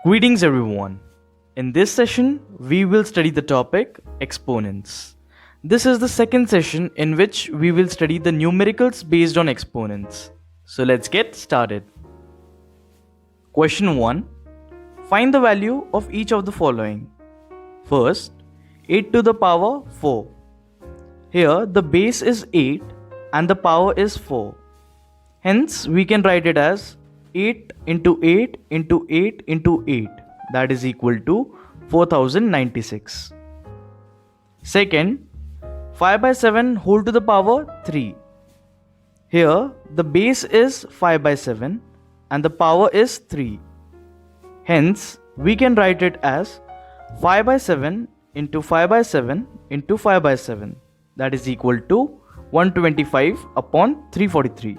Greetings everyone. In this session, we will study the topic exponents. This is the second session in which we will study the numericals based on exponents. So let's get started. Question 1. Find the value of each of the following. First, 8 to the power 4. Here the base is 8 and the power is 4. Hence, we can write it as 8 into 8 into 8 into 8, that is equal to 4096. Second, 5 by 7 whole to the power 3. Here the base is 5 by 7 and the power is 3. Hence, we can write it as 5 by 7 into 5 by 7 into 5 by 7, that is equal to 125 upon 343.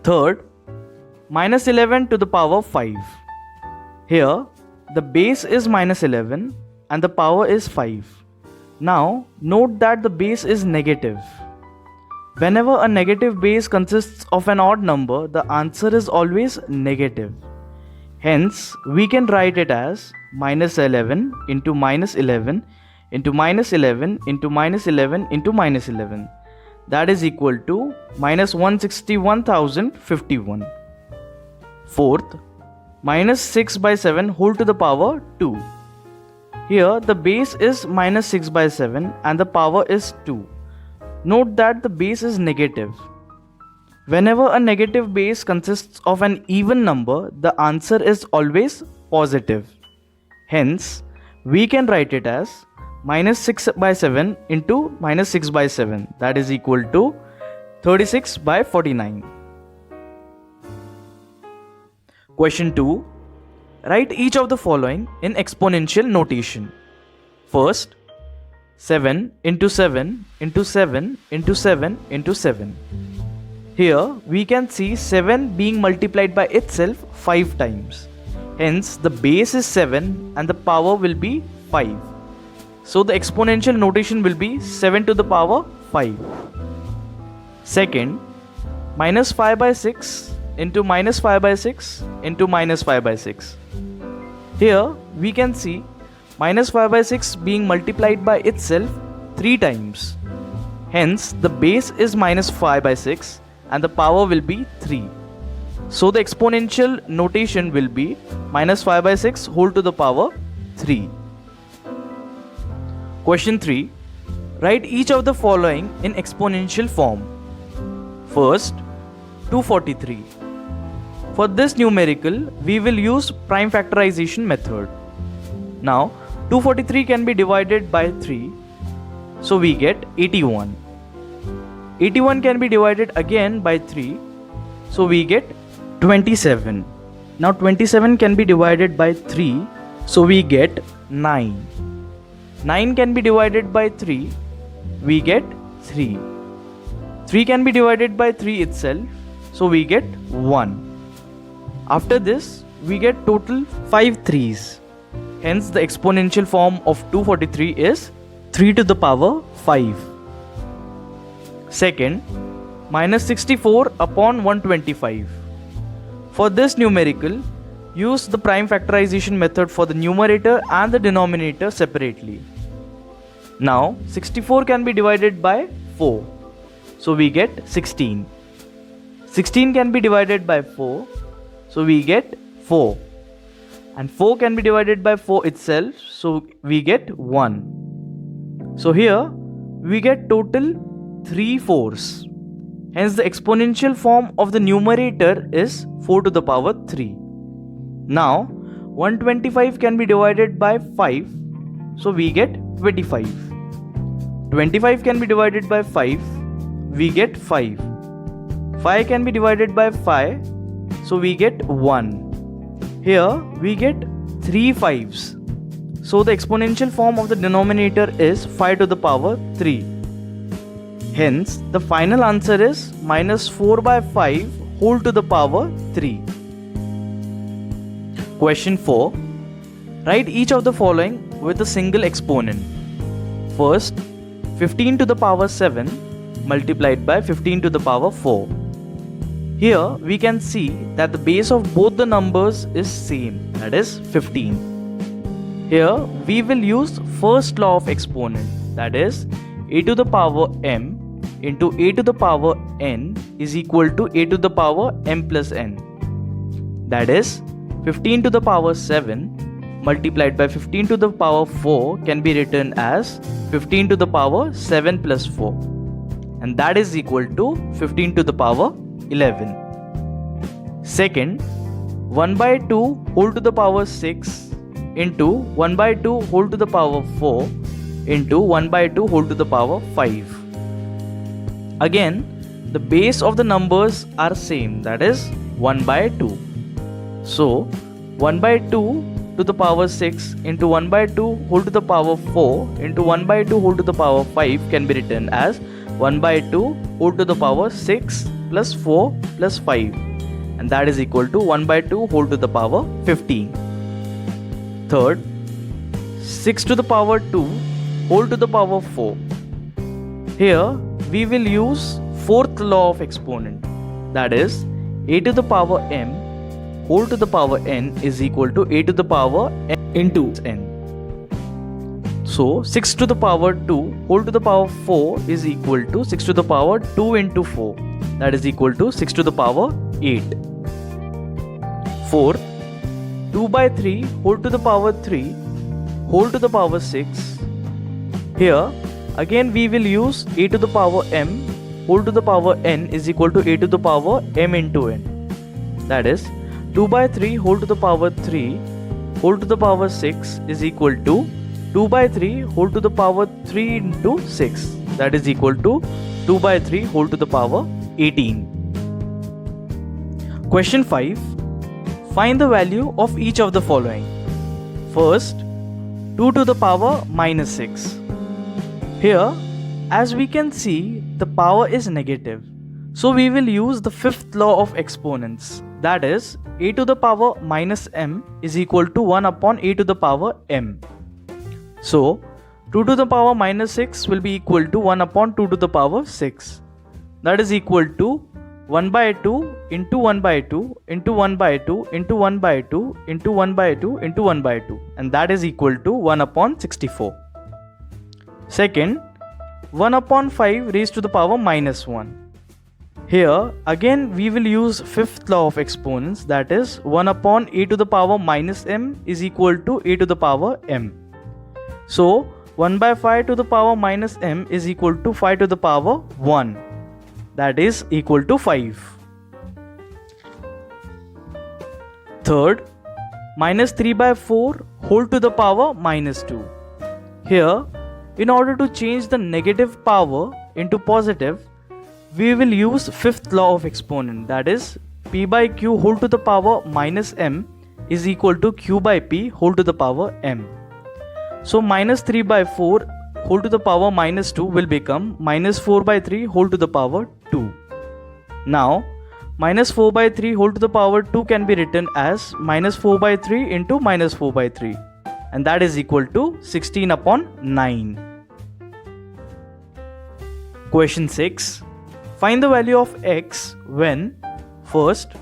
Third, minus 11 to the power 5. Here, the base is minus 11 and the power is 5. Now, note that the base is negative. Whenever a negative base consists of an odd number, the answer is always negative. Hence, we can write it as minus 11 into minus 11 into minus 11 into minus 11 into minus 11. That is equal to minus 161,051. Fourth, minus 6 by 7 whole to the power 2. Here the base is minus 6 by 7 and the power is 2. Note that the base is negative. Whenever a negative base consists of an even number, the answer is always positive. Hence, we can write it as minus 6 by 7 into minus 6 by 7, that is equal to 36 by 49. Question 2. Write each of the following in exponential notation. First, 7 into 7 into 7 into 7 into 7. Here we can see 7 being multiplied by itself 5 times. Hence the base is 7 and the power will be 5. So the exponential notation will be 7 to the power 5. Second, minus 5 by 6 into minus 5 by 6 into minus 5 by 6. Here we can see minus 5 by 6 being multiplied by itself 3 times. Hence the base is minus 5 by 6 and the power will be 3. So the exponential notation will be minus 5 by 6 whole to the power 3. Question 3. Write each of the following in exponential form. First, 243. For this numerical, we will use prime factorization method. Now, 243 can be divided by 3, so we get 81. 81 can be divided again by 3, so we get 27. Now 27 can be divided by 3, so we get 9. 9 can be divided by 3, we get 3. 3 can be divided by 3 itself, so we get 1. After this, we get total 5 3's. Hence the exponential form of 243 is 3 to the power 5. Second, minus 64 upon 125. For this numerical, use the prime factorization method for the numerator and the denominator separately. Now 64 can be divided by 4, so we get 16. 16 can be divided by 4, so we get 4. And 4 can be divided by 4 itself, so we get 1. So here we get total 3 4's. Hence the exponential form of the numerator is 4 to the power 3. Now 125 can be divided by 5, so we get 25. 25 can be divided by 5, we get 5. 5 can be divided by 5, so we get 1. Here we get 3 5's. So the exponential form of the denominator is 5 to the power 3. Hence the final answer is minus 4 by 5 whole to the power 3. Question 4. Write each of the following with a single exponent. First, 15 to the power 7 multiplied by 15 to the power 4. Here we can see that the base of both the numbers is same, that is 15. Here we will use first law of exponent, that is a to the power m into a to the power n is equal to a to the power m plus n. That is 15 to the power 7 multiplied by 15 to the power 4 can be written as 15 to the power 7 plus 4, and that is equal to 15 to the power 11. Second, 1 by 2 whole to the power 6 into 1 by 2 whole to the power 4 into 1 by 2 whole to the power 5. Again, the base of the numbers are same, that is 1 by 2. So, 1 by 2 to the power 6 into 1 by 2 whole to the power 4 into 1 by 2 whole to the power 5 can be written as 1 by 2 whole to the power 6 plus 4 plus 5, and that is equal to 1 by 2 whole to the power 15. Third, 6 to the power 2 whole to the power 4. Here we will use fourth law of exponent, that is a to the power m whole to the power n is equal to a to the power n into n. So 6 to the power 2 whole to the power 4 is equal to 6 to the power 2 into 4, that is equal to 6 to the power 8. Fourth, 2 by 3 whole to the power 3 whole to the power 6. Here again we will use a to the power m whole to the power n is equal to a to the power m into n. That is 2 by 3 whole to the power 3 whole to the power 6 is equal to 2 by 3 whole to the power 3 into 6, that is equal to 2 by 3 whole to the power 18. Question 5. Find the value of each of the following. First, 2 to the power minus 6. Here, as we can see, the power is negative. So we will use the fifth law of exponents, that is a to the power minus m is equal to 1 upon a to the power m. So 2 to the power minus 6 will be equal to 1 upon 2 to the power 6. That is equal to 1 by 2 into 1 by 2 into 1 by 2 into 1 by 2 into 1 by 2 into 1 by 2, and that is equal to 1 upon 64. Second, 1 upon 5 raised to the power minus 1. Here again we will use fifth law of exponents, that is 1 upon a to the power minus m is equal to a to the power m. So 1 by 5 to the power minus m is equal to 5 to the power 1, that is equal to 5. Third, minus 3 by 4 whole to the power minus 2. Here, in order to change the negative power into positive, we will use fifth law of exponent, that is p by q whole to the power minus m is equal to q by p whole to the power m. So minus 3 by 4 whole to the power minus 2 will become minus 4 by 3 whole to the power 2. Now minus 4 by 3 whole to the power 2 can be written as minus 4 by 3 into minus 4 by 3, and that is equal to 16 upon 9. Question 6. Find the value of x when first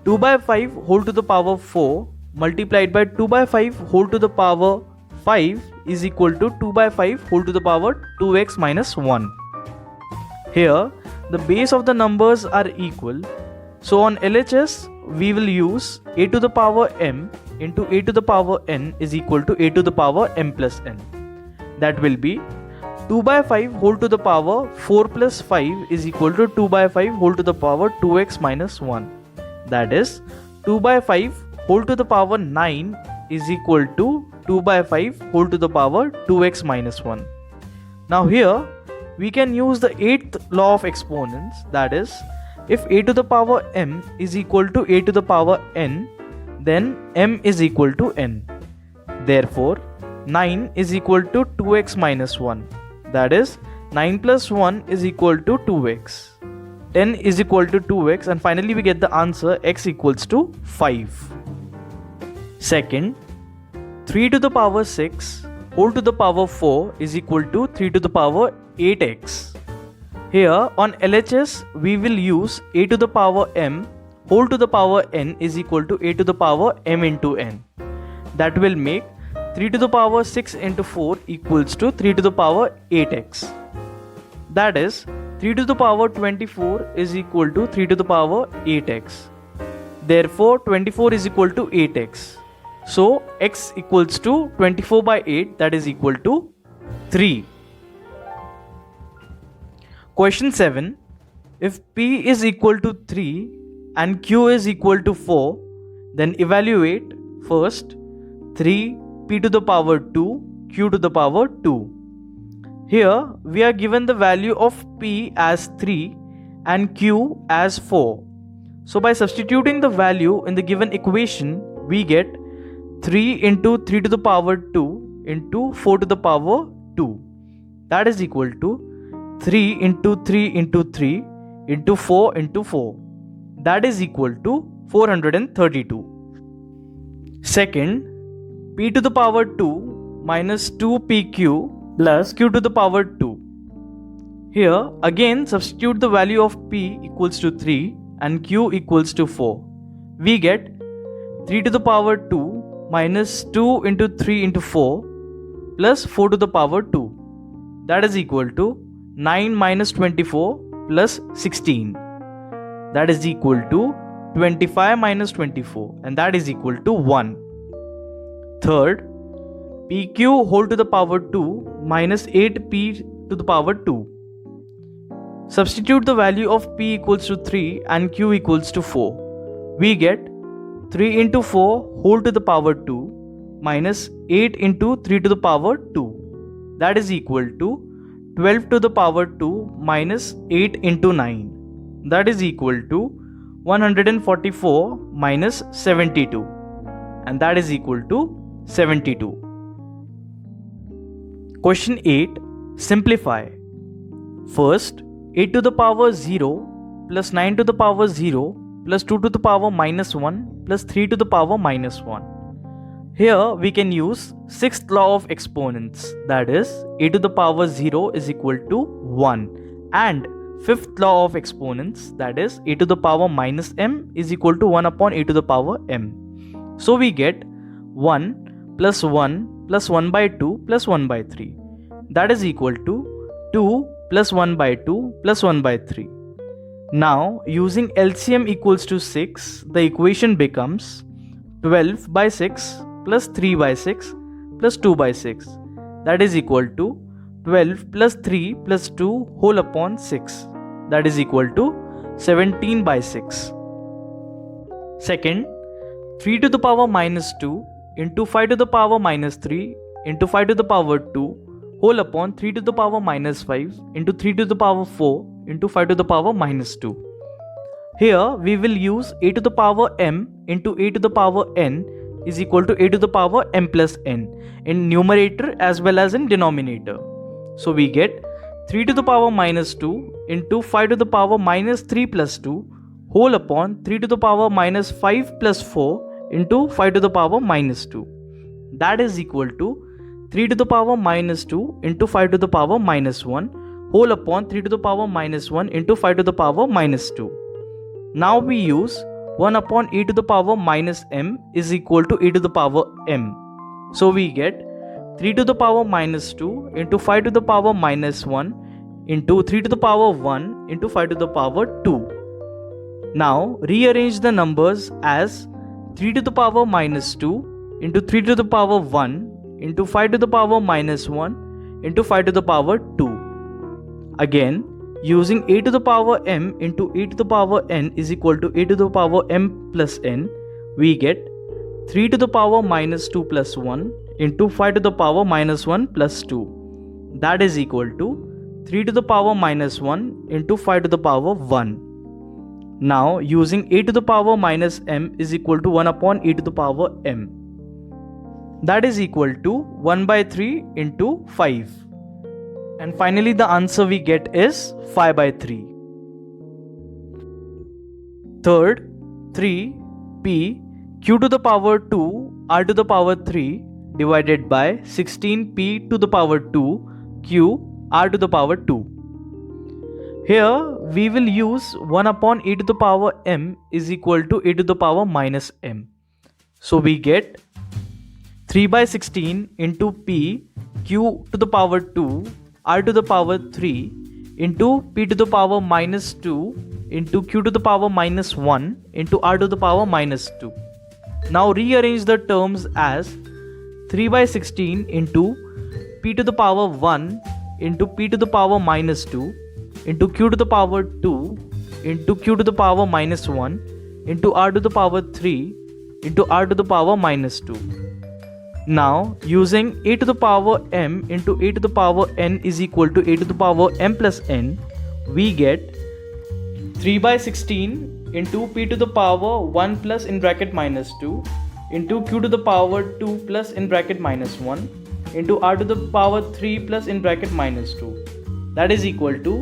2 by 5 whole to the power 4 multiplied by 2 by 5 whole to the power 5 is equal to 2 by 5 whole to the power 2x minus 1. Here the base of the numbers are equal, so on LHS we will use a to the power m into a to the power n is equal to a to the power m plus n. That will be 2 by 5 whole to the power 4 plus 5 is equal to 2 by 5 whole to the power 2x minus 1. That is 2 by 5 whole to the power 9 is equal to 2 by 5 whole to the power 2x minus 1. Now here we can use the 8th law of exponents, that is if a to the power m is equal to a to the power n, then m is equal to n. Therefore 9 is equal to 2x minus 1. That is 9 plus 1 is equal to 2x. 10 is equal to 2x, and finally we get the answer x equals to 5. Second, 3 to the power 6 whole to the power 4 is equal to 3 to the power 8x. Here on LHS we will use a to the power m whole to the power n is equal to a to the power m into n. That will make 3 to the power 6 into 4 equals to 3 to the power 8x. That is 3 to the power 24 is equal to 3 to the power 8x. Therefore 24 is equal to 8x. So x equals to 24 by 8, that is equal to 3. Question 7. If p is equal to 3 and q is equal to 4, then evaluate first 3 p to the power 2 q to the power 2. Here we are given the value of p as 3 and q as 4. So by substituting the value in the given equation, we get 3 into 3 to the power 2 into 4 to the power 2. That is equal to 3 into 3 into 3 into 4 into 4. That is equal to 432. Second, p to the power 2 minus 2pq plus q to the power 2. Here again substitute the value of p equals to 3 and q equals to 4. We get 3 to the power 2 minus 2 into 3 into 4 plus 4 to the power 2. That is equal to 9 minus 24 plus 16. That is equal to 25 minus 24, and that is equal to 1. Third, pq whole to the power 2 minus 8p to the power 2. Substitute the value of p equals to 3 and q equals to 4. We get 3 into 4 whole to the power 2 minus 8 into 3 to the power 2. That is equal to 12 to the power 2 minus 8 into 9. That is equal to 144 minus 72. And that is equal to 72. Question 8. Simplify. First, 8 to the power 0 plus 9 to the power 0 plus 2 to the power minus 1 plus 3 to the power minus 1. Here we can use 6th law of exponents, that is a to the power 0 is equal to 1, and 5th law of exponents, that is a to the power minus m is equal to 1 upon a to the power m. So we get 1 plus 1 plus 1 by 2 plus 1 by 3. That is equal to 2 plus 1 by 2 plus 1 by 3. Now using LCM equals to 6, the equation becomes 12 by 6 plus 3 by 6 plus 2 by 6. That is equal to 12 plus 3 plus 2 whole upon 6. That is equal to 17 by 6. Second, 3 to the power minus 2 into 5 to the power minus 3 into 5 to the power 2 whole upon 3 to the power minus 5 into 3 to the power 4 into 5 to the power minus 2. Here we will use a to the power m into a to the power n is equal to a to the power m plus n in numerator as well as in denominator. So we get 3 to the power minus 2 into 5 to the power minus 3 plus 2 whole upon 3 to the power minus 5 plus 4 into 5 to the power minus 2. That is equal to 3 to the power minus 2 into 5 to the power minus 1 whole upon 3 to the power minus 1 into 5 to the power minus 2. Now we use 1 upon e to the power minus m is equal to e to the power m. So we get 3 to the power minus 2 into 5 to the power minus 1 into 3 to the power 1 into 5 to the power 2. Now rearrange the numbers as 3 to the power minus 2 into 3 to the power 1 into 5 to the power minus 1 into 5 to the power 2. Again, using a to the power m into e to the power n is equal to a to the power m plus n, we get 3 to the power minus 2 plus 1 into 5 to the power minus 1 plus 2. That is equal to 3 to the power minus 1 into 5 to the power 1. Now using a to the power minus m is equal to 1 upon e to the power m. That is equal to 1 by 3 into 5. And finally the answer we get is 5 by 3. Third, 3 p q to the power 2 r to the power 3 divided by 16 p to the power 2 q r to the power 2. Here we will use 1 upon e to the power m is equal to e to the power minus m. So we get 3 by 16 into p q to the power 2 r to the power 3 into p to the power minus 2 into q to the power minus 1 into r to the power minus 2. Now rearrange the terms as 3 by 16 into p to the power 1 into p to the power minus 2 into q to the power 2 into q to the power minus 1 into r to the power 3 into r to the power minus 2. Now using a to the power m into a to the power n is equal to a to the power m plus n, we get 3 by 16 into p to the power 1 plus in bracket minus 2 into q to the power 2 plus in bracket minus 1 into r to the power 3 plus in bracket minus 2, that is equal to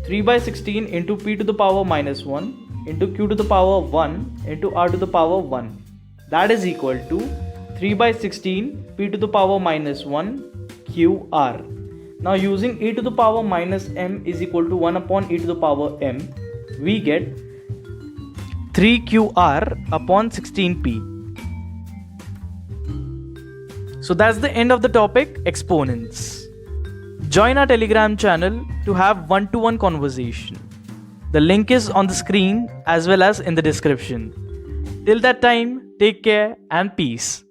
3 by 16 into p to the power minus 1 into q to the power 1 into r to the power 1, that is equal to 3 by 16 p to the power minus 1 qr. Now using e to the power minus m is equal to 1 upon e to the power m, we get 3qr upon 16p. So that's the end of the topic exponents. Join our Telegram channel to have one-to-one conversation. The link is on the screen as well as in the description. Till that time, take care and peace.